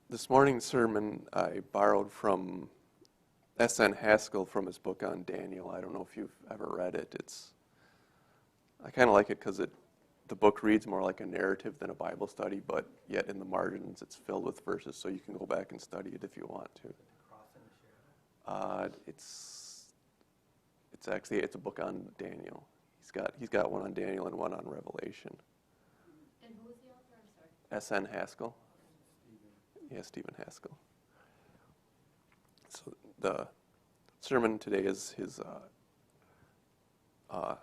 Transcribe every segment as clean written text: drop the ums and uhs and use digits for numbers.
This morning's sermon I borrowed from S.N. Haskell from his book on Daniel. I don't know if you've ever read it. I kind of like it because the book reads more like a narrative than a Bible study, but yet in the margins it's filled with verses, so you can go back and study it if you want to. It's a book on Daniel. He's got one on Daniel and one on Revelation. And who was the author? I'm sorry. S.N. Haskell. Yeah, Stephen Haskell. So the sermon today is the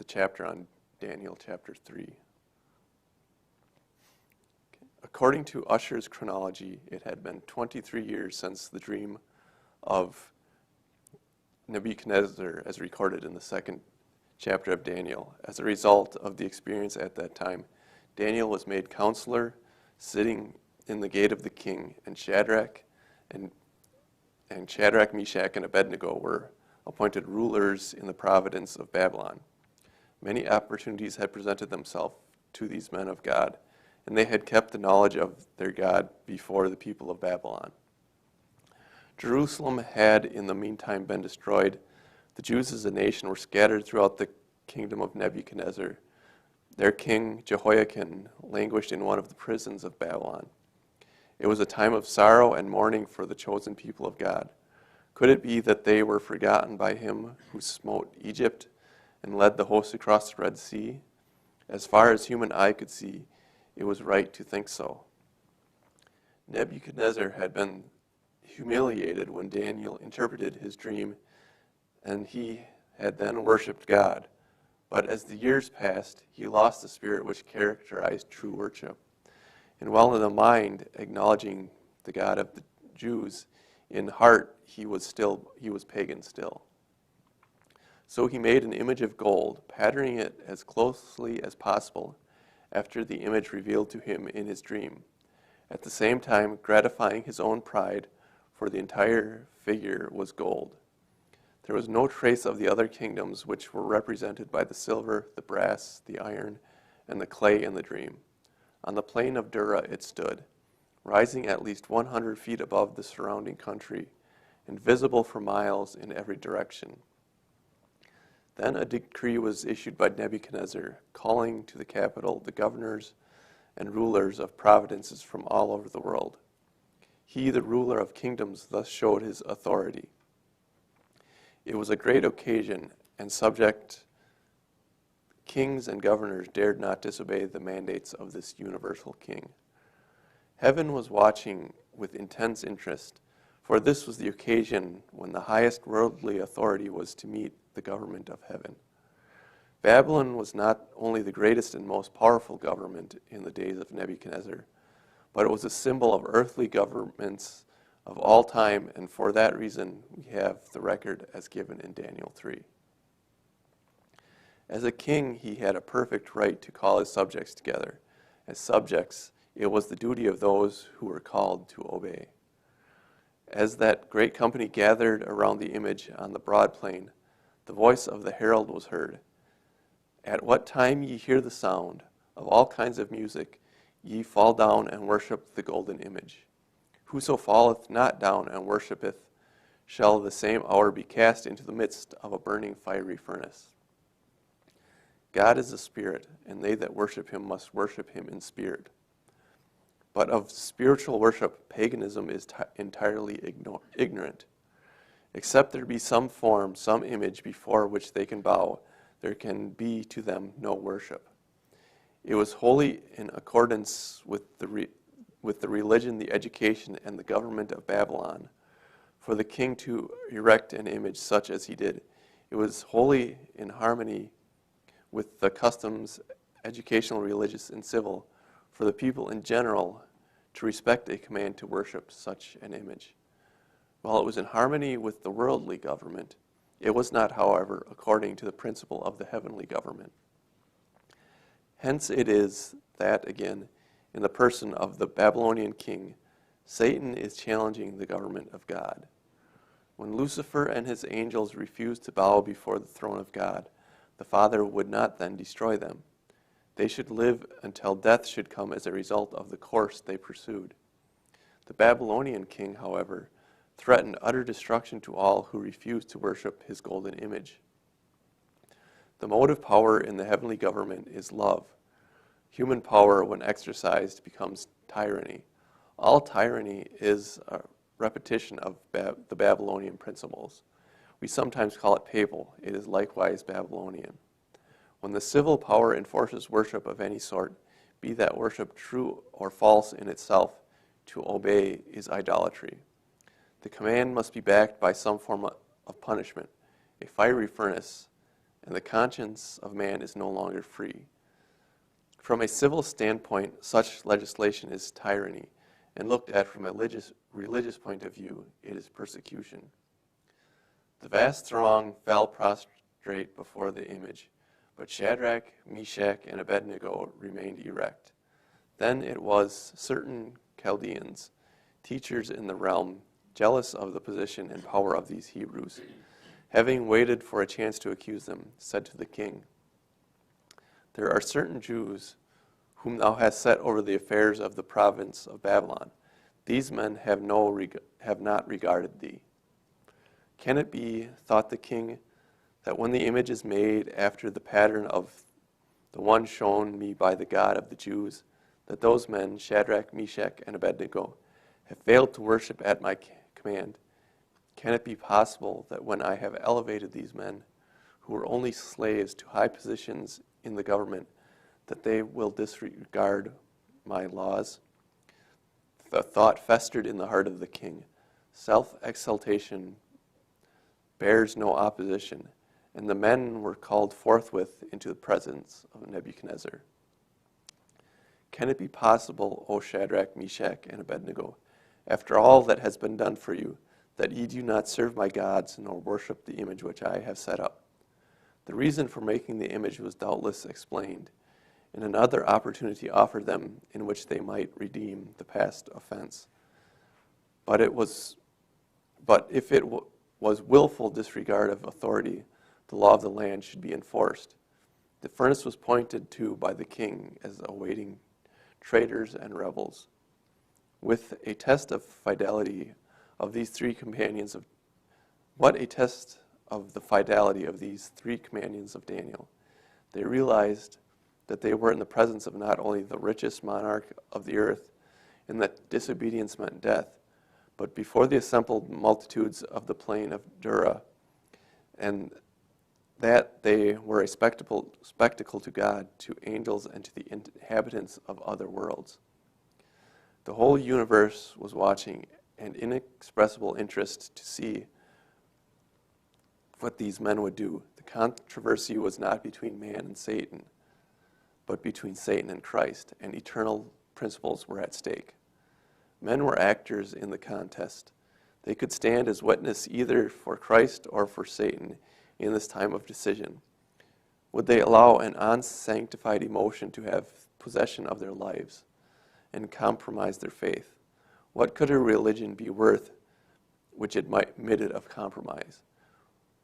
chapter on Daniel, chapter 3. Okay. According to Ussher's chronology, it had been 23 years since the dream of Nebuchadnezzar, as recorded in the second chapter of Daniel. As a result of the experience at that time, Daniel was made counselor, sitting in the gate of the king, and Shadrach, Meshach, and Abednego were appointed rulers in the province of Babylon. Many opportunities had presented themselves to these men of God, and they had kept the knowledge of their God before the people of Babylon. Jerusalem had in the meantime been destroyed. The Jews as a nation were scattered throughout the kingdom of Nebuchadnezzar. Their king, Jehoiakim, languished in one of the prisons of Babylon. It was a time of sorrow and mourning for the chosen people of God. Could it be that they were forgotten by him who smote Egypt and led the host across the Red Sea? As far as human eye could see, it was right to think so. Nebuchadnezzar had been humiliated when Daniel interpreted his dream, and he had then worshipped God. But as the years passed, he lost the spirit which characterized true worship. And while in the mind acknowledging the God of the Jews, in heart he was pagan still. So he made an image of gold, patterning it as closely as possible after the image revealed to him in his dream, at the same time gratifying his own pride, for the entire figure was gold. There was no trace of the other kingdoms which were represented by the silver, the brass, the iron, and the clay in the dream. On the plain of Dura it stood, rising at least 100 feet above the surrounding country, and visible for miles in every direction. Then a decree was issued by Nebuchadnezzar, calling to the capital the governors and rulers of provinces from all over the world. He, the ruler of kingdoms, thus showed his authority. It was a great occasion, and subject kings and governors dared not disobey the mandates of this universal king. Heaven was watching with intense interest, for this was the occasion when the highest worldly authority was to meet the government of heaven. Babylon was not only the greatest and most powerful government in the days of Nebuchadnezzar, but it was a symbol of earthly governments of all time, and for that reason we have the record as given in Daniel 3. As a king, he had a perfect right to call his subjects together. As subjects, it was the duty of those who were called to obey. As that great company gathered around the image on the broad plain, the voice of the herald was heard. At what time ye hear the sound of all kinds of music, ye fall down and worship the golden image. Whoso falleth not down and worshipeth shall the same hour be cast into the midst of a burning fiery furnace. God is a spirit, and they that worship him must worship him in spirit. But of spiritual worship, paganism is entirely ignorant. Except there be some form, some image before which they can bow, there can be to them no worship. It was wholly in accordance with the religion, the education, and the government of Babylon for the king to erect an image such as he did. It was wholly in harmony with the customs, educational, religious, and civil, for the people in general to respect a command to worship such an image. While it was in harmony with the worldly government, it was not, however, according to the principle of the heavenly government. Hence it is that, again, in the person of the Babylonian king, Satan is challenging the government of God. When Lucifer and his angels refused to bow before the throne of God, the Father would not then destroy them. They should live until death should come as a result of the course they pursued. The Babylonian king, however, threatened utter destruction to all who refused to worship his golden image. The motive power in the heavenly government is love. Human power, when exercised, becomes tyranny. All tyranny is a repetition of the Babylonian principles. We sometimes call it papal. It is likewise Babylonian. When the civil power enforces worship of any sort, be that worship true or false in itself, to obey is idolatry. The command must be backed by some form of punishment, a fiery furnace, and the conscience of man is no longer free. From a civil standpoint, such legislation is tyranny, and looked at from a religious point of view, it is persecution. The vast throng fell prostrate before the image, but Shadrach, Meshach, and Abednego remained erect. Then it was certain Chaldeans, teachers in the realm, jealous of the position and power of these Hebrews, having waited for a chance to accuse them, said to the king, "There are certain Jews whom thou hast set over the affairs of the province of Babylon. These men have not regarded thee. Can it be, thought the king, that when the image is made after the pattern of the one shown me by the God of the Jews, that those men, Shadrach, Meshach, and Abednego, have failed to worship at my command? Can it be possible that when I have elevated these men, who were only slaves, to high positions in the government, that they will disregard my laws?" The thought festered in the heart of the king. Self-exaltation bears no opposition, and the men were called forthwith into the presence of Nebuchadnezzar. "Can it be possible, O Shadrach, Meshach, and Abednego, after all that has been done for you, that ye do not serve my gods, nor worship the image which I have set up?" The reason for making the image was doubtless explained, and another opportunity offered them in which they might redeem the past offense. But if it was willful disregard of authority, the law of the land should be enforced. The furnace was pointed to by the king as awaiting traitors and rebels. With a test of fidelity of these three companions of the fidelity of these three companions of Daniel. They realized that they were in the presence of not only the richest monarch of the earth, and that disobedience meant death, but before the assembled multitudes of the plain of Dura, and that they were a spectacle to God, to angels, and to the inhabitants of other worlds. The whole universe was watching, and inexpressible interest to see what these men would do. The controversy was not between man and Satan, but between Satan and Christ, and eternal principles were at stake. Men were actors in the contest. They could stand as witness either for Christ or for Satan in this time of decision. Would they allow an unsanctified emotion to have possession of their lives and compromise their faith? What could a religion be worth which admitted of compromise?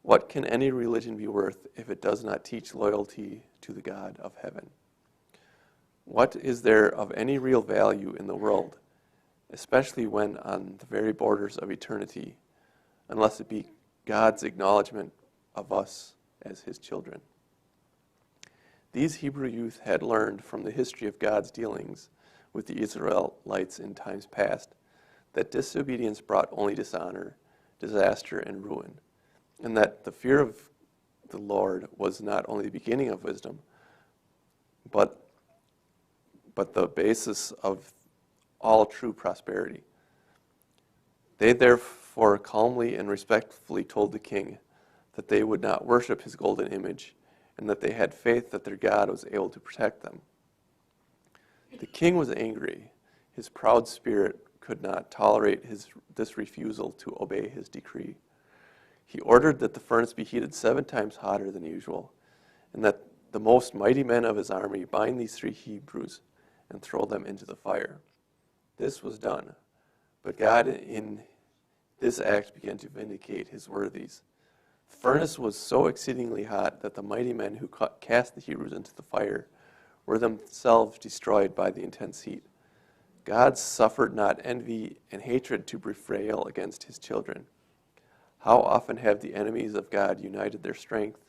What can any religion be worth if it does not teach loyalty to the God of heaven? What is there of any real value in the world, especially when on the very borders of eternity, unless it be God's acknowledgement of us as his children? These Hebrew youth had learned from the history of God's dealings with the Israelites in times past that disobedience brought only dishonor, disaster, and ruin, and that the fear of the Lord was not only the beginning of wisdom, but the basis of all true prosperity. They therefore calmly and respectfully told the king that they would not worship his golden image, and that they had faith that their God was able to protect them. The king was angry. His proud spirit could not tolerate this refusal to obey his decree. He ordered that the furnace be heated 7 times hotter than usual, and that the most mighty men of his army bind these 3 Hebrews and throw them into the fire. This was done, but God in this act began to vindicate his worthies. The furnace was so exceedingly hot that the mighty men who cast the Hebrews into the fire were themselves destroyed by the intense heat. God suffered not envy and hatred to prevail against his children. How often have the enemies of God united their strength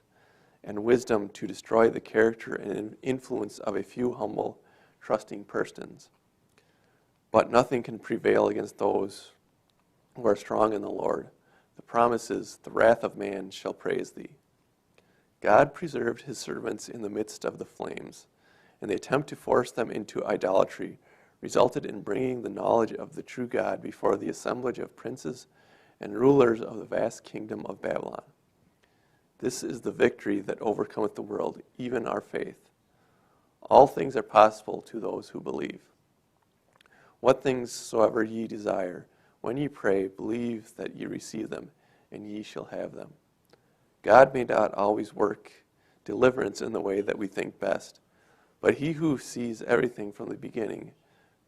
and wisdom to destroy the character and influence of a few humble, trusting persons. But nothing can prevail against those who are strong in the Lord. The promise is, the wrath of man shall praise thee. God preserved his servants in the midst of the flames, and the attempt to force them into idolatry resulted in bringing the knowledge of the true God before the assemblage of princes and rulers of the vast kingdom of Babylon. This is the victory that overcometh the world, even our faith. All things are possible to those who believe. What things soever ye desire, when ye pray, believe that ye receive them, and ye shall have them. God may not always work deliverance in the way that we think best, but he who sees everything from the beginning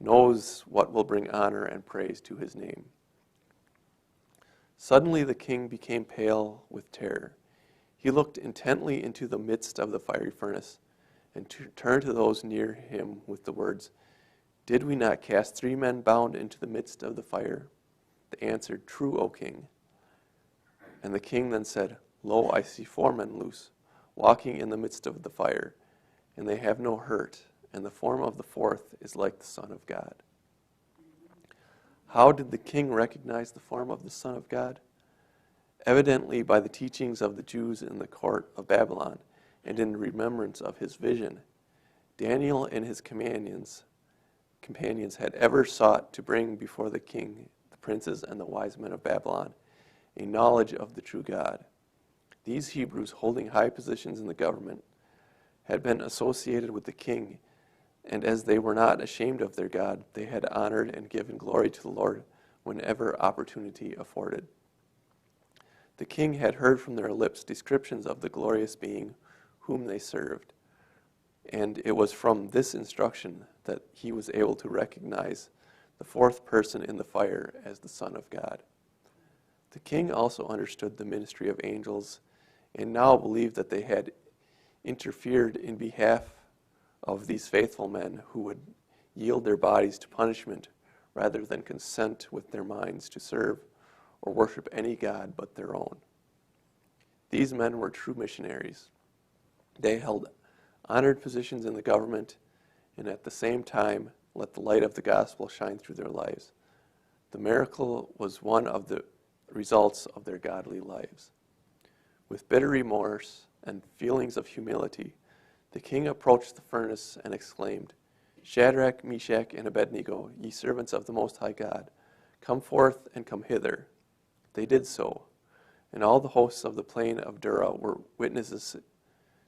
knows what will bring honor and praise to his name. Suddenly the king became pale with terror. He looked intently into the midst of the fiery furnace and turned to those near him with the words, Did we not cast 3 men bound into the midst of the fire? They answered, True, O king. And the king then said, Lo, I see 4 men loose, walking in the midst of the fire, and they have no hurt, and the form of the 4th is like the Son of God. How did the king recognize the form of the Son of God? Evidently by the teachings of the Jews in the court of Babylon, and in remembrance of his vision. Daniel and his companions had ever sought to bring before the king, the princes, and the wise men of Babylon a knowledge of the true God. These Hebrews, holding high positions in the government, had been associated with the king, and as they were not ashamed of their God, they had honored and given glory to the Lord whenever opportunity afforded. The king had heard from their lips descriptions of the glorious being whom they served, and it was from this instruction that he was able to recognize the 4th person in the fire as the Son of God. The king also understood the ministry of angels and now believed that they had interfered in behalf of these faithful men who would yield their bodies to punishment rather than consent with their minds to serve or worship any god but their own. These men were true missionaries. They held honored positions in the government and at the same time let the light of the gospel shine through their lives. The miracle was one of the results of their godly lives. With bitter remorse and feelings of humility, the king approached the furnace and exclaimed, Shadrach, Meshach, and Abednego, ye servants of the Most High God, come forth and come hither. They did so, and all the hosts of the plain of Dura were witnesses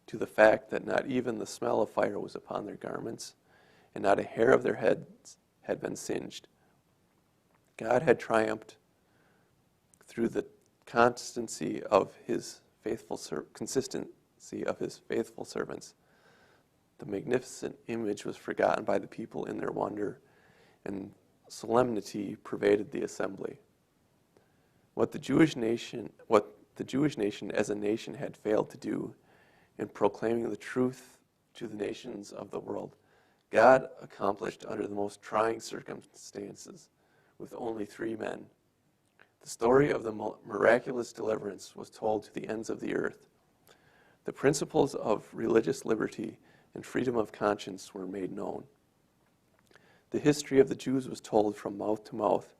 to the fact that not even the smell of fire was upon their garments, and not a hair of their heads had been singed. God had triumphed through the consistency of his faithful servants. The magnificent image was forgotten by the people in their wonder, and solemnity pervaded the assembly. What the Jewish nation as a nation had failed to do in proclaiming the truth to the nations of the world, God accomplished under the most trying circumstances with only 3 men. The story of the miraculous deliverance was told to the ends of the earth. The principles of religious liberty and freedom of conscience were made known. The history of the Jews was told from mouth to mouth,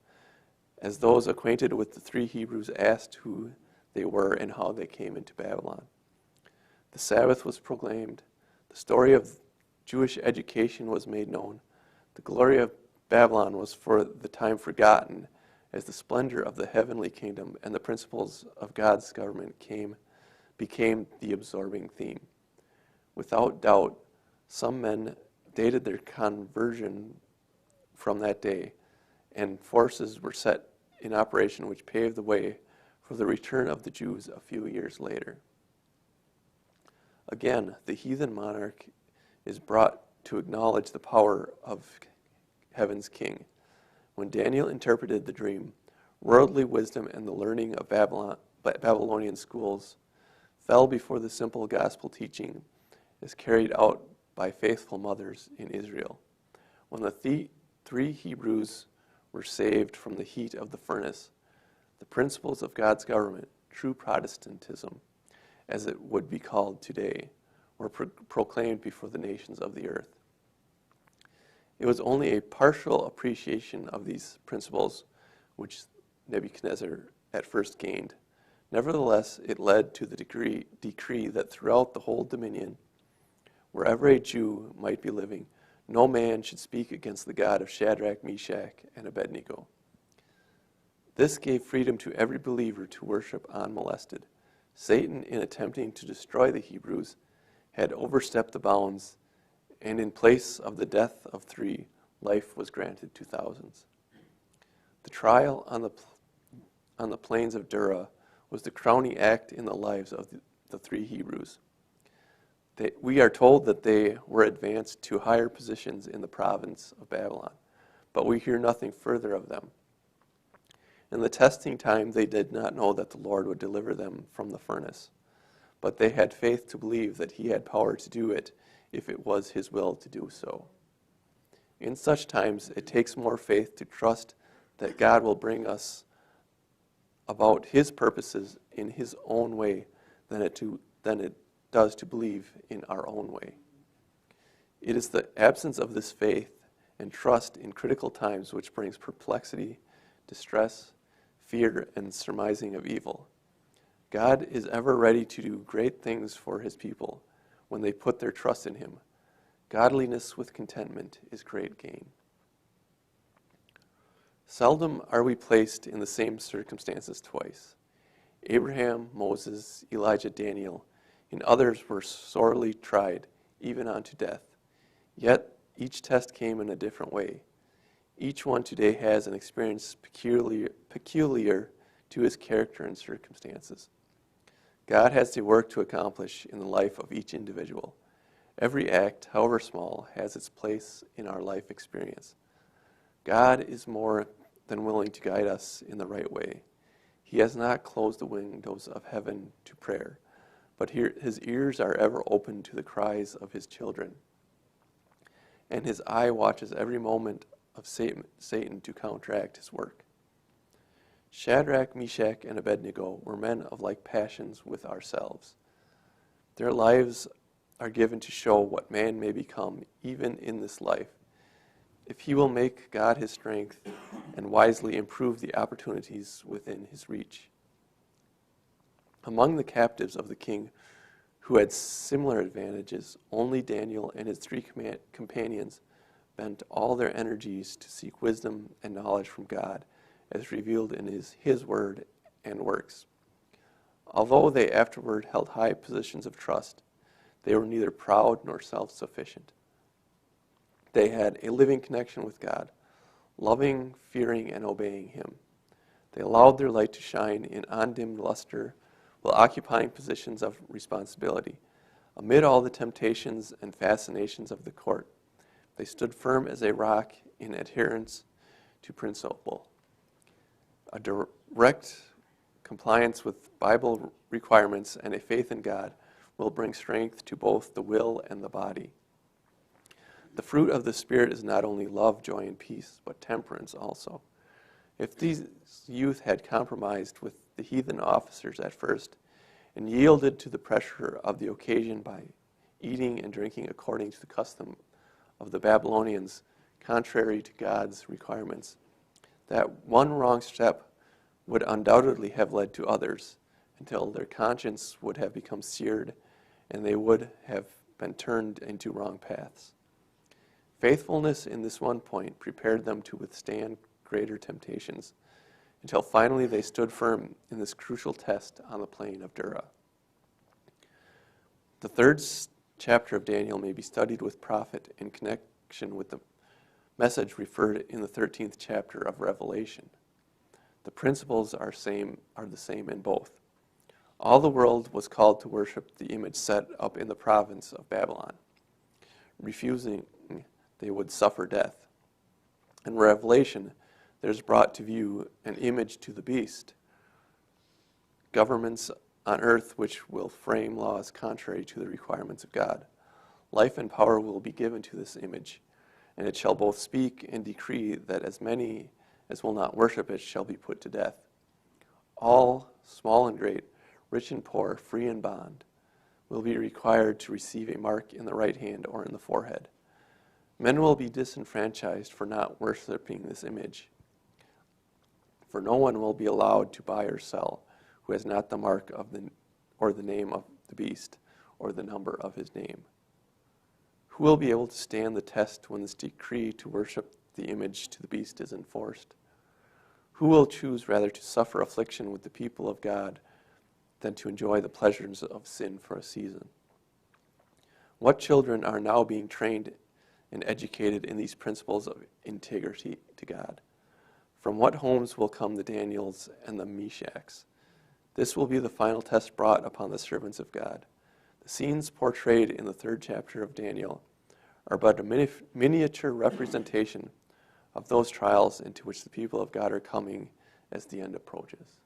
as those acquainted with the 3 Hebrews asked who they were and how they came into Babylon. The Sabbath was proclaimed. The story of Jewish education was made known. The glory of Babylon was for the time forgotten, as the splendor of the heavenly kingdom and the principles of God's government became the absorbing theme. Without doubt, some men dated their conversion from that day, and forces were set in operation which paved the way for the return of the Jews a few years later. Again, the heathen monarch is brought to acknowledge the power of heaven's king. When Daniel interpreted the dream, worldly wisdom and the learning of Babylonian schools fell before the simple gospel teaching as carried out by faithful mothers in Israel. When the three Hebrews were saved from the heat of the furnace, the principles of God's government, true Protestantism, as it would be called today, were proclaimed before the nations of the earth. It was only a partial appreciation of these principles which Nebuchadnezzar at first gained. Nevertheless, it led to the decree that throughout the whole dominion, wherever a Jew might be living, no man should speak against the God of Shadrach, Meshach, and Abednego. This gave freedom to every believer to worship unmolested. Satan, in attempting to destroy the Hebrews, had overstepped the bounds, and in place of the death of 3, life was granted to thousands. The trial on the plains of Dura was the crowning act in the lives of the 3 Hebrews. We are told that they were advanced to higher positions in the province of Babylon, but we hear nothing further of them. In the testing time, they did not know that the Lord would deliver them from the furnace, but they had faith to believe that he had power to do it if it was his will to do so. In such times, it takes more faith to trust that God will bring us about his purposes in his own way than it does to believe in our own way. It is the absence of this faith and trust in critical times which brings perplexity, distress, fear, and surmising of evil. God is ever ready to do great things for his people when they put their trust in him. Godliness with contentment is great gain. Seldom are we placed in the same circumstances twice. Abraham, Moses, Elijah, Daniel, and others were sorely tried, even unto death. Yet each test came in a different way. Each one today has an experience peculiar to his character and circumstances. God has a work to accomplish in the life of each individual. Every act, however small, has its place in our life experience. God is more than willing to guide us in the right way. He has not closed the windows of heaven to prayer, but his ears are ever open to the cries of his children. And his eye watches every moment of Satan to counteract his work. Shadrach, Meshach, and Abednego were men of like passions with ourselves. Their lives are given to show what man may become even in this life, if he will make God his strength and wisely improve the opportunities within his reach. Among the captives of the king who had similar advantages, only Daniel and his 3 companions bent all their energies to seek wisdom and knowledge from God, as revealed in his word and works. Although they afterward held high positions of trust, they were neither proud nor self-sufficient. They had a living connection with God, loving, fearing, and obeying him. They allowed their light to shine in undimmed luster while occupying positions of responsibility. Amid all the temptations and fascinations of the court, they stood firm as a rock in adherence to principle. A direct compliance with Bible requirements and a faith in God will bring strength to both the will and the body. The fruit of the Spirit is not only love, joy, and peace, but temperance also. If these youth had compromised with the heathen officers at first and yielded to the pressure of the occasion by eating and drinking according to the custom of the Babylonians, contrary to God's requirements, that one wrong step would undoubtedly have led to others until their conscience would have become seared and they would have been turned into wrong paths. Faithfulness in this one point prepared them to withstand greater temptations until finally they stood firm in this crucial test on the plain of Dura. The 3rd chapter of Daniel may be studied with profit in connection with the message referred in the 13th chapter of Revelation. The principles are the same in both. All the world was called to worship the image set up in the province of Babylon. Refusing, they would suffer death. In Revelation, there's brought to view an image to the beast, governments on earth which will frame laws contrary to the requirements of God, life and power will be given to this image, and it shall both speak and decree that as many as will not worship it shall be put to death. All, small and great, rich and poor, free and bond, will be required to receive a mark in the right hand or in the forehead. Men will be disenfranchised for not worshiping this image, for no one will be allowed to buy or sell who has not the mark of the name of the beast or the number of his name. Who will be able to stand the test when this decree to worship the image to the beast is enforced? Who will choose rather to suffer affliction with the people of God than to enjoy the pleasures of sin for a season? What children are now being trained and educated in these principles of integrity to God? From what homes will come the Daniels and the Meshachs? This will be the final test brought upon the servants of God. The scenes portrayed in the 3rd chapter of Daniel are but a miniature representation of those trials into which the people of God are coming as the end approaches.